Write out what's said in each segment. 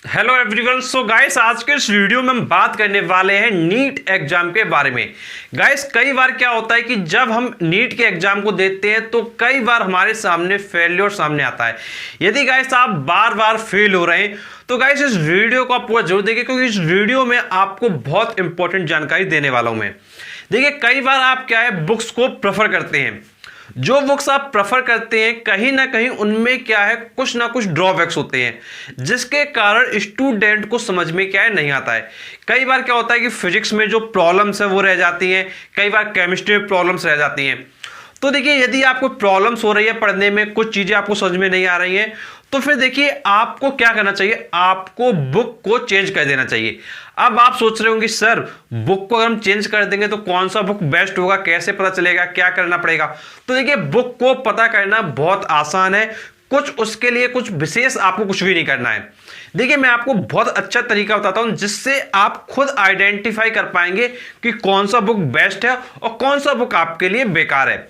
Hello everyone. So guys, आज के इस वीडियो में हम बात करने वाले हैं नीट एग्जाम के बारे में। गाइस, कई बार क्या होता है कि जब हम नीट के एग्जाम को देते हैं तो कई बार हमारे सामने फेल्योर सामने आता है। यदि गाइस आप बार बार फेल हो रहे हैं तो गाइस इस वीडियो को आप पूरा जरूर देखिए, क्योंकि इस वीडियो में आपको बहुत इंपॉर्टेंट जानकारी देने वाला हूं मैं। देखिए, कई बार आप क्या है बुक्स को प्रेफर करते हैं, जो बुक्स आप प्रेफर करते हैं कहीं ना कहीं उनमें क्या है कुछ ना कुछ ड्रॉबैक्स होते हैं, जिसके कारण स्टूडेंट को समझ में क्या है नहीं आता है। कई बार क्या होता है कि फिजिक्स में जो प्रॉब्लम्स है वो रह जाती हैं, कई बार केमिस्ट्री में प्रॉब्लम्स रह जाती हैं। तो देखिए, यदि आपको प्रॉब्लम्स हो रही है पढ़ने में, कुछ चीजें आपको समझ में नहीं आ रही हैं, तो फिर देखिए आपको क्या करना चाहिए, आपको बुक को चेंज कर देना चाहिए। अब आप सोच रहे होंगे सर बुक को अगर हम चेंज कर देंगे तो कौन सा बुक बेस्ट होगा, कैसे पता चलेगा, क्या करना पड़ेगा। तो देखिए, बुक को पता करना बहुत आसान है, कुछ उसके लिए कुछ विशेष आपको कुछ भी नहीं करना है। देखिए, मैं आपको बहुत अच्छा तरीका बताता हूं जिससे आप खुद आइडेंटिफाई कर पाएंगे कि कौन सा बुक बेस्ट है और कौन सा बुक आपके लिए बेकार है।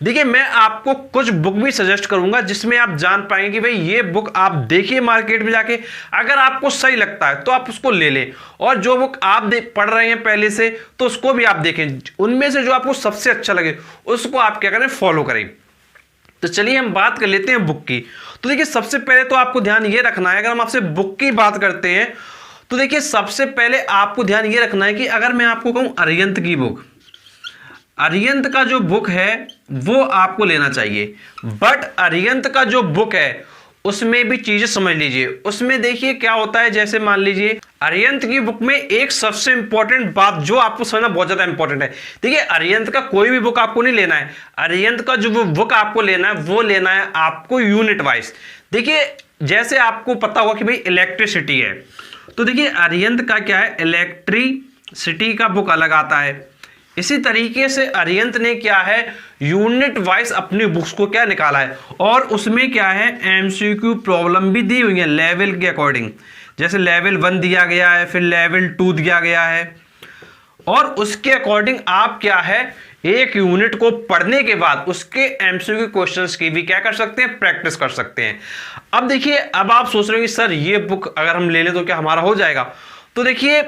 देखिए, मैं आपको कुछ बुक भी सजेस्ट करूंगा जिसमें आप जान पाएंगे कि भाई ये बुक आप देखिए मार्केट में जाके, अगर आपको सही लगता है तो आप उसको ले लें, और जो बुक आप पढ़ रहे हैं पहले से तो उसको भी आप देखें, उनमें से जो आपको सबसे अच्छा लगे उसको आप क्या करें, फॉलो करें। तो चलिए हम बात कर लेते हैं बुक की। तो देखिए, सबसे पहले तो आपको ध्यान ये रखना है, अगर हम आपसे बुक की बात करते हैं तो देखिए सबसे पहले आपको ध्यान ये रखना है कि अगर मैं आपको कहूं अरिहंत की बुक, अरिहंत का जो बुक है वो आपको लेना चाहिए। बट अरिहंत का जो बुक है उसमें भी चीजें समझ लीजिए। उसमें देखिए क्या होता है, जैसे मान लीजिए अरिहंत की बुक में एक सबसे इंपॉर्टेंट बात जो आपको समझना बहुत ज्यादा इंपॉर्टेंट है। देखिए, अरिहंत का कोई भी बुक आपको नहीं लेना है, अरिहंत का जो बुक आपको लेना है वो लेना है आपको यूनिट वाइज। देखिए, जैसे आपको पता होगा कि भाई इलेक्ट्रिसिटी है, तो देखिए अरिहंत का क्या है, इलेक्ट्रिसिटी का बुक अलग आता है। इसी तरीके से अरिहंत ने क्या है यूनिट वाइज अपनी बुक्स को क्या निकाला है, और उसमें क्या है एमसीक्यू प्रॉब्लम भी दी हुई है लेवल के अकॉर्डिंग। जैसे लेवल 1 दिया गया है, फिर लेवल 2 दिया गया है, और उसके अकॉर्डिंग आप क्या है एक यूनिट को पढ़ने के बाद उसके एमसीक्यू क्वेश्चंस की भी क्या कर सकते हैं, प्रैक्टिस कर सकते हैं। अब देखिए, अब आप सोच रहे हो कि सर ये बुक अगर हम ले लें तो क्या हमारा हो जाएगा। तो देखिए,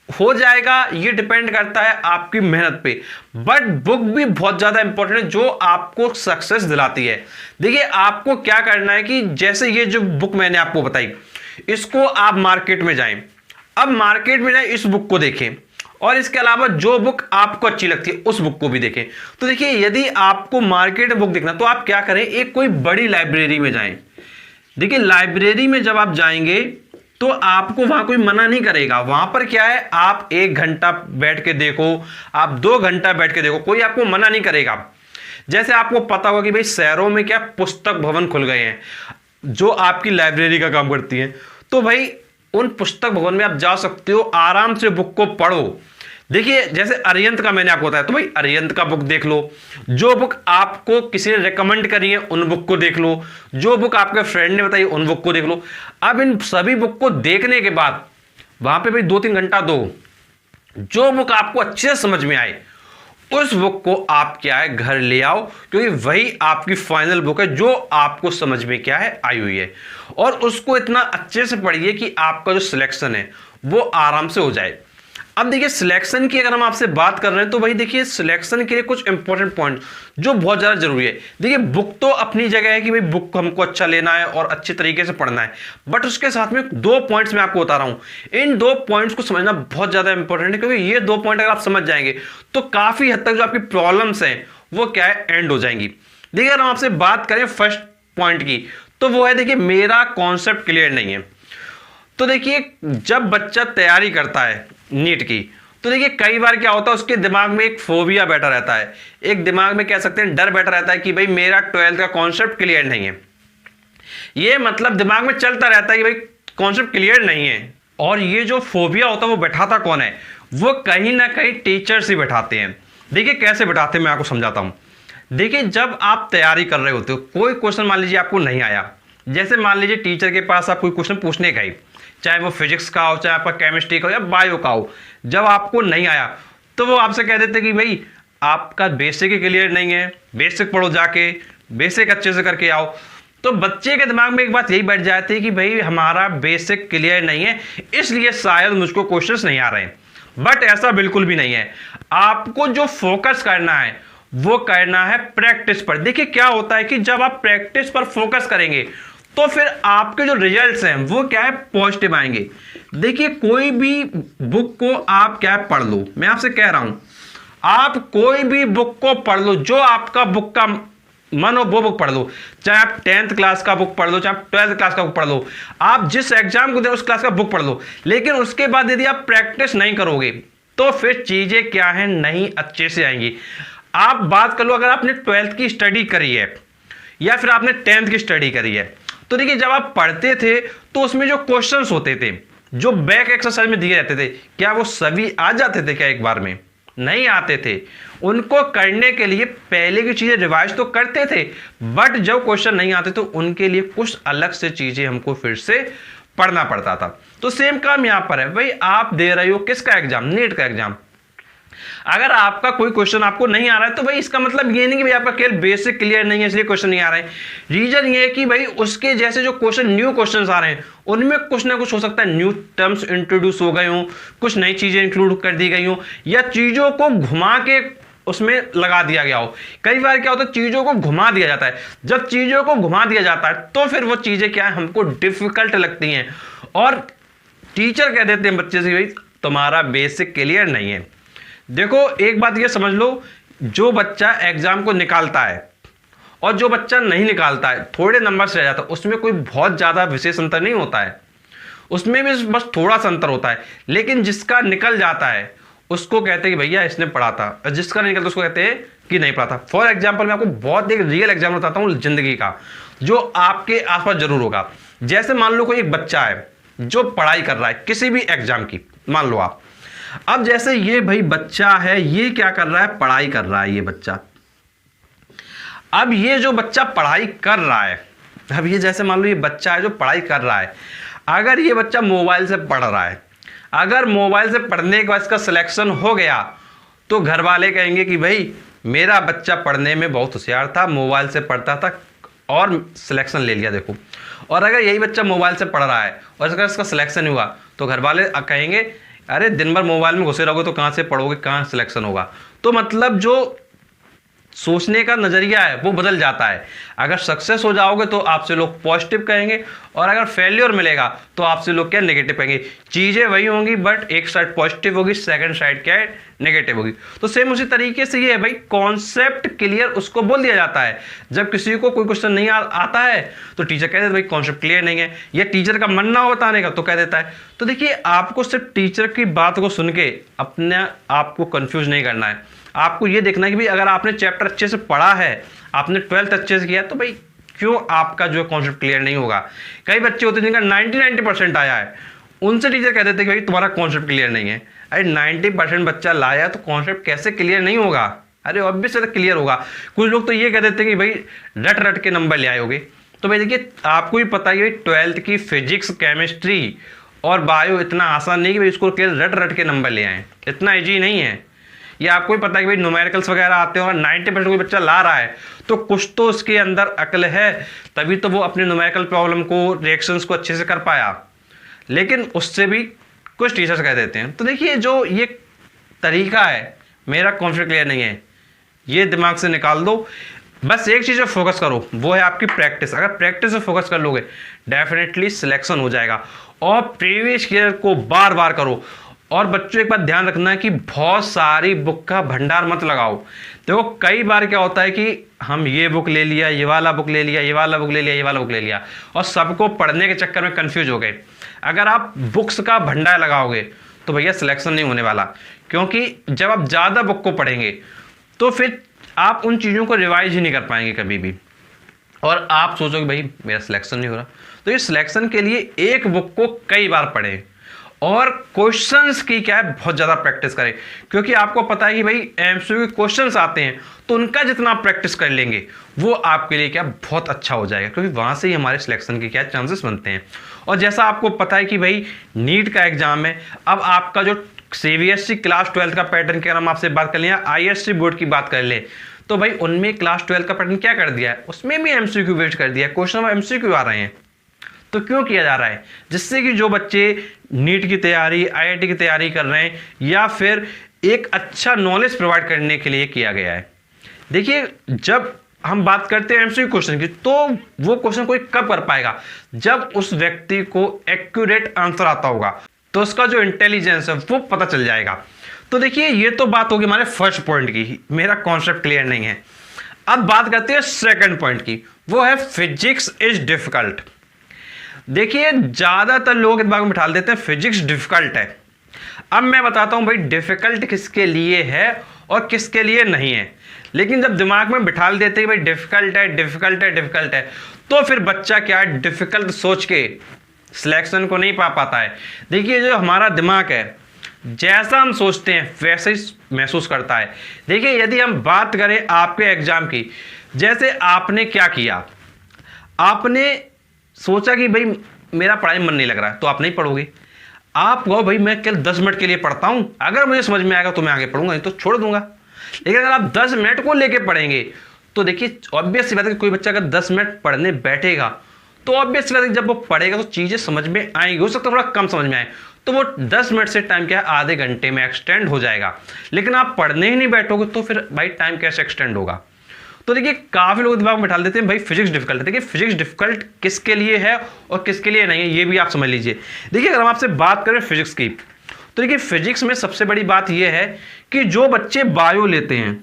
हो जाएगा, ये डिपेंड करता है आपकी मेहनत पे, बट बुक भी बहुत ज्यादा इंपॉर्टेंट है जो आपको सक्सेस दिलाती है। देखिए, आपको क्या करना है कि जैसे ये जो बुक मैंने आपको बताई, इसको आप मार्केट में जाएं। अब मार्केट में जाएं, इस बुक को देखें, और इसके अलावा जो बुक आपको अच्छी लगती है उस बुक को भी देखें। तो देखिए, यदि आपको मार्केट में बुक देखना तो आप क्या करें, एक कोई बड़ी लाइब्रेरी में जाएं। देखिए, लाइब्रेरी में जब आप जाएंगे तो आपको वहां कोई मना नहीं करेगा। वहां पर क्या है, आप 1 घंटा बैठ के देखो, आप 2 घंटा बैठ के देखो, कोई आपको मना नहीं करेगा। जैसे आपको पता होगा कि भाई शहरों में क्या पुस्तक भवन खुल गए हैं जो आपकी लाइब्रेरी का काम करती है, तो भाई उन पुस्तक भवन में आप जा सकते हो, आराम से बुक को पढ़ो। देखिए, जैसे अरिहंत का मैंने आपको बताया, तो भाई अरिहंत का बुक देख लो, जो बुक आपको किसी ने रेकमेंड करी है उन बुक को देख लो, जो बुक आपके फ्रेंड ने बताई उन बुक को देख लो। अब इन सभी बुक को देखने के बाद वहां पे भाई 2-3 घंटा दो, जो बुक आपको अच्छे से समझ में आए उस बुक को आप क्या है घर ले आओ, क्योंकि वही आपकी फाइनल बुक है जो आपको समझ में क्या है आई हुई है, और उसको इतना अच्छे से पढ़िए कि आपका जो सिलेक्शन है वो आराम से हो जाए। अब देखिए, सिलेक्शन की अगर हम आपसे बात कर रहे हैं तो भाई देखिए सिलेक्शन के लिए कुछ इंपॉर्टेंट पॉइंट जो बहुत ज्यादा जरूरी है। देखिए, बुक तो अपनी जगह है कि भाई बुक हमको अच्छा लेना है और अच्छे तरीके से पढ़ना है, बट उसके साथ में 2 पॉइंट्स मैं आपको बता रहा हूं। इन 2 पॉइंट्स को समझना बहुत ज्यादा इंपॉर्टेंट है, क्योंकि ये 2 पॉइंट अगर आप समझ जाएंगे तो काफी हद तक जो आपकी प्रॉब्लम्स हैं वो क्या है एंड हो जाएंगी। देखिए, अगर हम आपसे बात करें फर्स्ट पॉइंट की, तो वो है देखिए मेरा कॉन्सेप्ट क्लियर नहीं है। तो देखिए, जब बच्चा तैयारी करता है नीट की, तो देखिए कई बार क्या होता है उसके दिमाग में एक फोबिया बैठा रहता है, एक दिमाग में कह सकते हैं डर बैठा रहता है कि भाई मेरा 12th का कॉन्सेप्ट क्लियर नहीं है। ये मतलब दिमाग में चलता रहता है कि भाई कॉन्सेप्ट क्लियर नहीं है, और ये जो फोबिया होता है वो बैठाता कौन है, वो कहीं ना कहीं टीचर्स ही बैठाते हैं। देखिए कैसे बैठाते हैं मैं आपको समझाता हूं। देखिए, जब आप तैयारी कर रहे होते हो, कोई क्वेश्चन मान लीजिए आपको नहीं आया, जैसे मान लीजिए टीचर के पास आप कोई क्वेश्चन पूछने गए, चाहे वो फिजिक्स का हो, चाहे आपका केमिस्ट्री का हो या बायो का हो, जब आपको नहीं आया तो वो आपसे कह देते कि भाई आपका बेसिक ही क्लियर नहीं है, बेसिक पढ़ो, जाके बेसिक अच्छे से करके आओ। तो बच्चे के दिमाग में एक बात यही बैठ जाती है कि भाई हमारा बेसिक क्लियर नहीं है, इसलिए शायद मुझको क्वेश्चंस नहीं आ रहे हैं। बट ऐसा बिल्कुल भी नहीं है। आपको जो फोकस करना है वो करना है प्रैक्टिस पर। देखिए क्या होता है कि जब आप प्रैक्टिस पर फोकस करेंगे तो फिर आपके जो रिजल्ट्स हैं वो क्या है, पॉजिटिव आएंगे। देखिए कोई भी बुक को आप क्या पढ़ लो, मैं आपसे कह रहा हूं, आप कोई भी बुक को पढ़ लो, जो आपका बुक का मन हो वो बुक पढ़ लो। चाहे आप 10th क्लास का बुक पढ़ लो, चाहे आप 12th क्लास का बुक पढ़ लो, आप जिस एग्जाम को दे उस क्लास का बुक पढ़ लो। लेकिन उसके बाद यदि आप प्रैक्टिस नहीं करोगे तो फिर चीजें क्या है, नहीं अच्छे से आएंगी। आप बात कर लो, अगर आपने 12th की स्टडी करी है या फिर आपने 10th की स्टडी करी है, तो देखिए जब आप पढ़ते थे तो उसमें जो क्वेश्चंस होते थे, जो बैक एक्सरसाइज में दिए जाते थे, क्या वो सभी आ जाते थे क्या एक बार में? नहीं आते थे। उनको करने के लिए पहले की चीजें रिवाइज तो करते थे, बट जब क्वेश्चन नहीं आते तो उनके लिए कुछ अलग से चीजें हमको फिर से पढ़ना पड़ता था। तो सेम काम यहां पर है। भाई आप दे रहे हो किसका एग्जाम, नीट का एग्जाम। अगर आपका कोई क्वेश्चन आपको नहीं आ रहा है तो भाई इसका मतलब ये नहीं कि भाई आपका केवल बेसिक क्लियर नहीं है इसलिए क्वेश्चन नहीं आ रहे हैं। रीजन ये है कि भाई उसके जैसे जो क्वेश्चन, न्यू क्वेश्चंस आ रहे हैं, उनमें कुछ ना कुछ हो सकता है न्यू टर्म्स इंट्रोड्यूस हो गए हों, कुछ नई चीजें इंक्लूड कर दी गई हों, या चीजों को घुमा के उसमें लगा दिया गया हो। कई बार क्या होता है, चीजों को घुमा दिया जाता है। जब चीजों को घुमा दिया जाता है तो फिर वो चीजें क्या है, हमको डिफिकल्ट लगती हैं और टीचर कह देते हैं बच्चे से भाई तुम्हारा बेसिक क्लियर नहीं है। देखो एक बात ये समझ लो, जो बच्चा एग्जाम को निकालता है और जो बच्चा नहीं निकालता है, थोड़े नंबर से रह जाता है, उसमें कोई बहुत ज्यादा विशेष अंतर नहीं होता है, उसमें भी बस थोड़ा सा अंतर होता है। लेकिन जिसका निकल जाता है उसको कहते हैं कि भैया इसने पढ़ा था, और जिसका नहीं निकलता उसको कहते हैं कि नहीं पढ़ा था। फॉर एग्जाम्पल मैं आपको बहुत एक रियल एग्जाम्पल बताता हूँ जिंदगी का, जो आपके आसपास जरूर होगा। जैसे मान लो कोई एक बच्चा है जो पढ़ाई कर रहा है किसी भी एग्जाम की, मान लो आप। अब जैसे ये भाई बच्चा है, ये क्या कर रहा है, पढ़ाई कर रहा है ये बच्चा। अब ये जो बच्चा पढ़ाई कर रहा है, अब ये जैसे मान लो ये बच्चा है जो पढ़ाई कर रहा है, अगर ये बच्चा मोबाइल से पढ़ रहा है, अगर मोबाइल से पढ़ने के बाद इसका सिलेक्शन हो गया तो घर वाले कहेंगे कि भाई मेरा बच्चा पढ़ने में बहुत होशियार था, मोबाइल से पढ़ता था और सिलेक्शन ले लिया देखो। और अगर यही बच्चा मोबाइल से पढ़ रहा है और अगर इसका सिलेक्शन हुआ तो घर वाले कहेंगे अरे दिन भर मोबाइल में घुसे रहोगे तो कहाँ से पढ़ोगे, कहाँ सिलेक्शन होगा। तो मतलब जो सोचने का नजरिया है वो बदल जाता है। अगर सक्सेस हो जाओगे तो आपसे लोग पॉजिटिव कहेंगे और अगर फेल्योर मिलेगा तो आपसे लोग क्या, नेगेटिव कहेंगे। चीजें वही होंगी बट एक साइड पॉजिटिव होगी, सेकंड साइड क्या है, नेगेटिव होगी। तो सेम उसी तरीके से ये है भाई, कॉन्सेप्ट क्लियर उसको बोल दिया जाता है। जब किसी को कोई क्वेश्चन नहीं आता है तो टीचर कह देता भाई कॉन्सेप्ट क्लियर नहीं है, या टीचर का मन ना हो बताने का तो कह देता है। तो देखिए आपको सिर्फ टीचर की बात को सुन के अपने आप को कंफ्यूज नहीं करना है। आपको ये देखना है कि भाई अगर आपने चैप्टर अच्छे से पढ़ा है, आपने 12th अच्छे से किया, तो भाई क्यों आपका जो कॉन्सेप्ट क्लियर नहीं होगा। कई बच्चे होते हैं जिनका 90% आया है, उनसे टीचर कह देते हैं कि भाई तुम्हारा कॉन्सेप्ट क्लियर नहीं है। अरे 90% बच्चा लाया तो कॉन्सेप्ट कैसे क्लियर नहीं होगा, अरे ऑब्वियसली क्लियर होगा। कुछ लोग तो ये कह देते हैं कि भाई रट रट के नंबर ले आए होगे। तो भाई देखिए आपको भी पता है 12th की फिजिक्स, केमिस्ट्री और बायो इतना आसान नहीं कि भाई इसको केवल रट रट के नंबर ले आए, इतना ईजी नहीं है। ये आपको भी पता है कि भाई न्यूमेरिकल्स वगैरह आते हैं और 90% कोई बच्चा ला रहा है तो कुछ तो उसके अंदर अक्ल है, तभी तो वो अपने न्यूमेरिकल प्रॉब्लम को, रिएक्शंस को अच्छे से कर पाया। लेकिन उससे भी कुछ टीचर्स कह देते हैं। तो देखिए जो ये तरीका है, मेरा कॉन्सेप्ट क्लियर नहीं है, ये दिमाग से निकाल दो। बस एक चीज़ पे फोकस करो, वो है आपकी प्रैक्टिस। अगर प्रैक्टिस पे फोकस कर लोगे डेफिनेटली सिलेक्शन हो जाएगा। और प्रीवियस ईयर को बार बार करो। और बच्चों एक बात ध्यान रखना है कि बहुत सारी बुक का भंडार मत लगाओ। देखो कई बार क्या होता है कि हम ये बुक ले लिया, ये वाला बुक ले लिया, ये वाला बुक ले लिया, ये वाला बुक ले लिया, और सबको पढ़ने के चक्कर में कंफ्यूज हो गए। अगर आप बुक्स का भंडार लगाओगे तो भैया सिलेक्शन नहीं होने वाला, क्योंकि जब आप ज़्यादा बुक को पढ़ेंगे तो फिर आप उन चीज़ों को रिवाइज ही नहीं कर पाएंगे कभी भी, और आप सोचोगे भाई मेरा सिलेक्शन नहीं हो रहा। तो ये सिलेक्शन के लिए एक बुक को कई बार पढ़ें और क्वेश्चंस की क्या है, बहुत ज़्यादा प्रैक्टिस करें। क्योंकि आपको पता है कि भाई एमसीक्यू के क्वेश्चंस आते हैं तो उनका जितना आप प्रैक्टिस कर लेंगे वो आपके लिए क्या बहुत अच्छा हो जाएगा, क्योंकि वहाँ से ही हमारे सिलेक्शन के क्या चांसेस बनते हैं। और जैसा आपको पता है कि भाई नीट का एग्जाम है, अब आपका जो सीबीएसई क्लास 12 का पैटर्न की अगर हम आपसे बात कर लें या आईएससी बोर्ड की बात कर लें, तो भाई उनमें क्लास 12 का पैटर्न क्या कर दिया है, उसमें भी एमसीक्यू बेस्ड कर दिया है, क्वेश्चन एमसीक्यू आ रहे हैं। तो क्यों किया जा रहा है, जिससे कि जो बच्चे नीट की तैयारी, आईआईटी की तैयारी कर रहे हैं या फिर एक अच्छा नॉलेज प्रोवाइड करने के लिए किया गया है। देखिए जब हम बात करते हैं एमसीक्यू क्वेश्चन की, तो वो क्वेश्चन कोई कब कर पाएगा, जब उस व्यक्ति को एक्यूरेट आंसर आता होगा, तो उसका जो इंटेलिजेंस है वो पता चल जाएगा। तो देखिए ये तो बात होगी हमारे फर्स्ट पॉइंट की, मेरा कॉन्सेप्ट क्लियर नहीं है। अब बात करते हैं सेकंड पॉइंट की, वो है फिजिक्स इज डिफिकल्ट। देखिए ज्यादातर लोग दिमाग में बिठा देते हैं फिजिक्स डिफिकल्ट है। अब मैं बताता हूं भाई डिफिकल्ट किसके लिए है और किसके लिए नहीं है। लेकिन जब दिमाग में बिठा देते हैं भाई डिफिकल्ट है, डिफिकल्ट है, डिफिकल्ट है, तो फिर बच्चा क्या डिफिकल्ट सोच के सिलेक्शन को नहीं पा पाता है। देखिए जो हमारा दिमाग है, जैसा हम सोचते हैं वैसे ही महसूस करता है। देखिए यदि हम बात करें आपके एग्जाम की, जैसे आपने क्या किया, आपने सोचा कि भाई मेरा पढ़ाई में मन नहीं लग रहा है, तो आप नहीं पढ़ोगे। आप कहो भाई मैं केवल 10 मिनट के लिए पढ़ता हूं, अगर मुझे समझ में आएगा तो मैं आगे पढ़ूंगा, नहीं तो छोड़ दूंगा। लेकिन अगर आप 10 मिनट को लेके पढ़ेंगे तो देखिए ऑब्वियस सी बात है कि कोई बच्चा अगर 10 मिनट पढ़ने बैठेगा तो ऑब्वियस सी बात है कि जब वो पढ़ेगा तो चीजें समझ में आएंगी। हो सकता है थोड़ा कम समझ में आए, तो वो 10 मिनट से टाइम क्या है आधे घंटे में एक्सटेंड हो जाएगा। लेकिन आप पढ़ने ही नहीं बैठोगे तो फिर भाई टाइम कैसे एक्सटेंड होगा। तो देखिए काफी लोग दिमाग में बिठा देते हैं भाई फिजिक्स डिफिकल्ट है। देखिए फिजिक्स डिफिकल्ट किसके लिए है और किसके लिए नहीं है, ये भी आप समझ लीजिए। देखिए अगर हम आपसे बात करें फिजिक्स की, तो देखिए फिजिक्स में सबसे बड़ी बात यह है कि जो बच्चे बायो लेते हैं,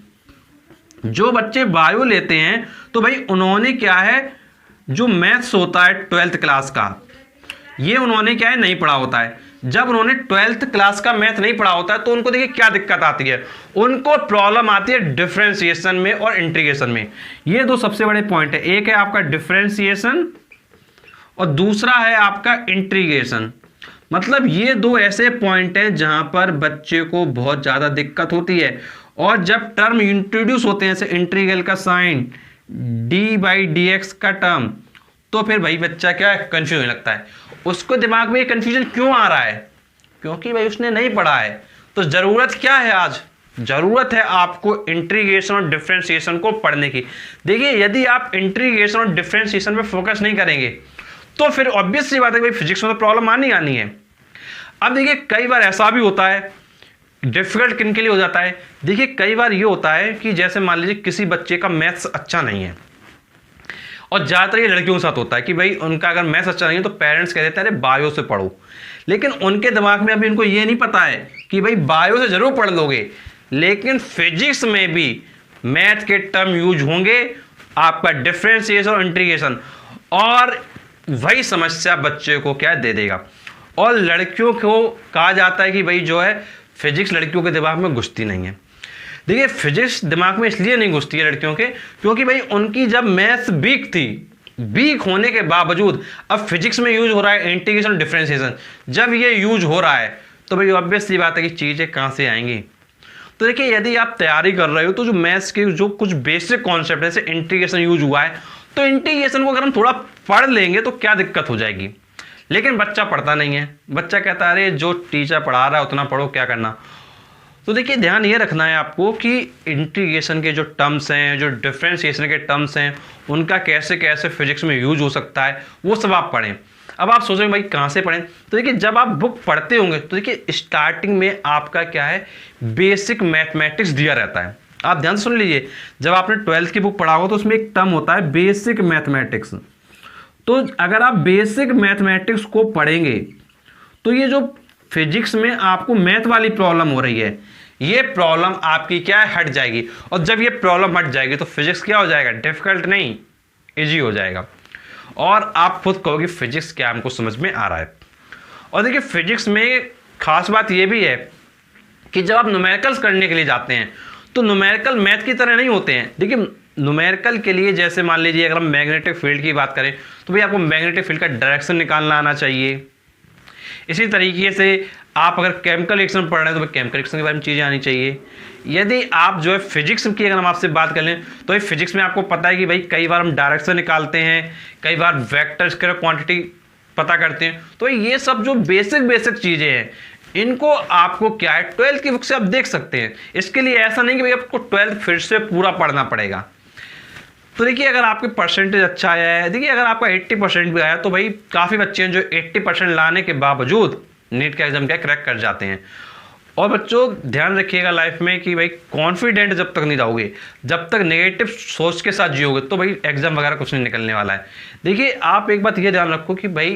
जो बच्चे बायो लेते हैं, तो भाई उन्होंने क्या है, जो मैथ्स होता है 12th क्लास का, ये उन्होंने क्या है नहीं पढ़ा होता है। जब उन्होंने 12th क्लास का मैथ नहीं पढ़ा होता है तो उनको देखिए क्या दिक्कत आती है, उनको प्रॉब्लम आती है डिफरेंशिएशन में और इंटीग्रेशन में। ये दो सबसे बड़े पॉइंट है, एक है आपका डिफरेंशिएशन और दूसरा है आपका इंटीग्रेशन। मतलब ये दो ऐसे पॉइंट हैं जहां पर बच्चे को बहुत ज्यादा दिक्कत होती है। और जब टर्म इंट्रोड्यूस होते हैं, जैसे इंटीग्रल का साइन, d/dx का टर्म, तो फिर भाई बच्चा क्या है कंफ्यूज होने लगता है। उसको दिमाग में ये कंफ्यूजन क्यों आ रहा है, क्योंकि भाई उसने नहीं पढ़ा है। तो जरूरत क्या है, आज जरूरत है आपको इंटीग्रेशन और डिफरेंशिएशन को पढ़ने की। देखिए यदि आप इंटीग्रेशन और डिफरेंशिएशन पे फोकस नहीं करेंगे तो फिर ऑब्वियस सी बात है भाई फिजिक्स में तो प्रॉब्लम आनी है। अब देखिए कई बार ऐसा भी होता है, डिफिकल्ट किन के लिए हो जाता है, देखिए कई बार ये होता है कि जैसे मान लीजिए किसी बच्चे का मैथ्स अच्छा नहीं है, और ज़्यादातर ये लड़कियों के साथ होता है कि भाई उनका अगर मैथ्स अच्छा नहीं है तो पेरेंट्स कह देते हैं अरे बायो से पढ़ो। लेकिन उनके दिमाग में अभी उनको ये नहीं पता है कि भाई बायो से जरूर पढ़ लोगे, लेकिन फिजिक्स में भी मैथ के टर्म यूज होंगे, आपका डिफरेंशिएशन और इंटीग्रेशन, और वही समस्या बच्चे को क्या दे देगा। और लड़कियों को कहा जाता है कि भाई जो है फिजिक्स लड़कियों के दिमाग में घुसती नहीं है। देखिए फिजिक्स दिमाग में इसलिए नहीं घुसती है लड़कियों के, क्योंकि भाई उनकी जब मैथ्स वीक थी, वीक होने के बावजूद अब फिजिक्स में यूज हो रहा है इंटीग्रेशन डिफरेंशिएशन। जब ये यूज हो रहा है तो भाई ऑब्वियस सी बात है कि चीज़ें कहाँ से आएंगी। तो देखिए यदि आप तैयारी कर रहे हो तो जो मैथ्स के जो कुछ बेसिक कॉन्सेप्ट है, जैसे इंटीग्रेशन यूज हुआ है, तो इंटीग्रेशन को अगर हम थोड़ा पढ़ लेंगे तो क्या दिक्कत हो जाएगी। लेकिन बच्चा पढ़ता नहीं है, बच्चा कहता है अरे जो टीचर पढ़ा रहा है उतना पढ़ो, क्या करना। तो देखिए ध्यान ये रखना है आपको कि इंटीग्रेशन के जो टर्म्स हैं, जो डिफरेंशिएशन के टर्म्स हैं, उनका कैसे कैसे फिजिक्स में यूज हो सकता है, वो सब आप पढ़ें। अब आप सोचेंगे भाई कहाँ से पढ़ें, तो देखिए जब आप बुक पढ़ते होंगे तो देखिए स्टार्टिंग में आपका क्या है बेसिक मैथमेटिक्स दिया रहता है। आप ध्यान से सुन लीजिए, जब आपने 12th की बुक पढ़ा हो तो उसमें एक टर्म होता है बेसिक मैथमेटिक्स। तो अगर आप बेसिक मैथमेटिक्स को पढ़ेंगे तो ये जो फिजिक्स में आपको मैथ वाली प्रॉब्लम हो रही है, ये प्रॉब्लम आपकी क्या है हट जाएगी। और जब ये प्रॉब्लम हट जाएगी तो फिजिक्स क्या हो जाएगा, डिफिकल्ट नहीं इजी हो जाएगा। और आप खुद कहोगे फिजिक्स क्या हमको समझ में आ रहा है। और देखिए फिजिक्स में खास बात ये भी है कि जब आप न्यूमेरिकल्स करने के लिए जाते हैं तो न्यूमेरिकल मैथ की तरह नहीं होते हैं। देखिए न्यूमेरिकल के लिए जैसे मान लीजिए अगर हम मैग्नेटिक फील्ड की बात करें तो भाई आपको मैग्नेटिक फील्ड का डायरेक्शन निकालना आना चाहिए। इसी तरीके से आप अगर केमिकल रिएक्शन पढ़ रहे हैं तो केमिकल रिएक्शन के बारे में चीज़ें आनी चाहिए। यदि आप जो है फिजिक्स की अगर हम आपसे बात कर लें तो ये फिजिक्स में आपको पता है कि भाई कई बार हम डायरेक्शन निकालते हैं, कई बार वेक्टर स्केलर क्वांटिटी पता करते हैं। तो ये सब जो बेसिक चीज़ें हैं इनको आपको क्या है 12th की बुक से आप देख सकते हैं। इसके लिए ऐसा नहीं कि भाई आपको 12th फिर से पूरा पढ़ना पड़ेगा। तो देखिए अगर आपके परसेंटेज अच्छा आया है, देखिए अगर आपका 80% भी आया तो भाई काफ़ी बच्चे हैं जो 80% लाने के बावजूद नीट का एग्जाम क्या क्रैक कर जाते हैं। और बच्चों ध्यान रखिएगा लाइफ में कि भाई कॉन्फिडेंट जब तक नहीं रहोगे, जब तक नेगेटिव सोच के साथ जियोगे तो भाई एग्जाम वगैरह कुछ नहीं निकलने वाला है। देखिए आप एक बात ये ध्यान रखो कि भाई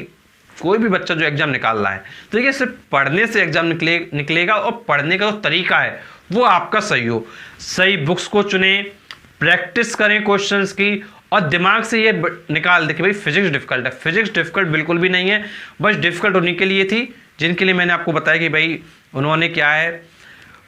कोई भी बच्चा जो एग्जाम निकाल रहा है तो देखिए सिर्फ पढ़ने से एग्जाम निकलेगा, और पढ़ने का जो तरीका है वो आपका सही हो। सही बुक्स को चुने, प्रैक्टिस करें क्वेश्चंस की, और दिमाग से ये निकाल दे कि भाई फिजिक्स डिफिकल्ट है। फिजिक्स डिफिकल्ट बिल्कुल भी नहीं है, बस डिफिकल्ट होने के लिए थी जिनके लिए मैंने आपको बताया कि भाई उन्होंने क्या है,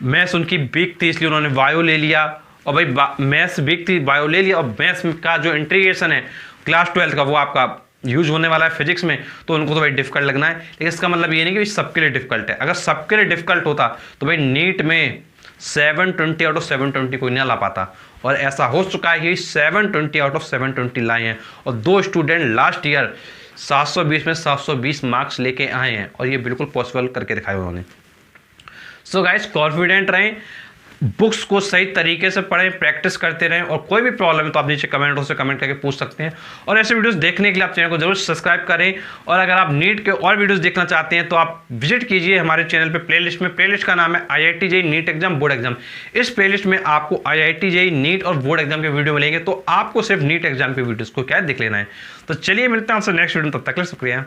मैथ्स उनकी वीक थी इसलिए उन्होंने बायो ले लिया, और भाई मैथ्स वीक थी बायो ले लिया, और मैथ्स का जो इंटीग्रेशन है क्लास 12th का वो आपका यूज होने वाला है फिजिक्स में, तो उनको तो भाई डिफिकल्ट लगना है। लेकिन इसका मतलब ये नहीं कि भाई सबके लिए डिफिकल्ट है। अगर सबके लिए डिफिकल्ट होता तो भाई नीट में 720 आउट ऑफ 720 कोई नहीं ला पाता, और ऐसा हो चुका है कि 720 आउट ऑफ 720 लाए हैं, और 2 स्टूडेंट लास्ट ईयर 720 में 720 मार्क्स लेके आए हैं, और ये बिल्कुल पॉसिबल करके दिखाया उन्होंने। सो गाइस कॉन्फिडेंट रहें, बुक्स को सही तरीके से पढ़ें, प्रैक्टिस करते रहें, और कोई भी प्रॉब्लम है तो आप नीचे कमेंट बॉक्स से कमेंट करके पूछ सकते हैं। और ऐसे वीडियोस देखने के लिए आप चैनल को जरूर सब्सक्राइब करें, और अगर आप नीट के और वीडियोस देखना चाहते हैं तो आप विजिट कीजिए हमारे चैनल पे प्लेलिस्ट में। प्लेलिस्ट का नाम है IIT JEE NEET exam board exam. इस प्लेलिस्ट में आपको IIT JEE नीट और बोर्ड एग्जाम के वीडियो मिलेंगे, तो आपको सिर्फ नीट एग्जाम के वीडियोस को क्या देख लेना है। तो चलिए मिलते हैं आपसे नेक्स्ट वीडियो, तब तक के लिए शुक्रिया।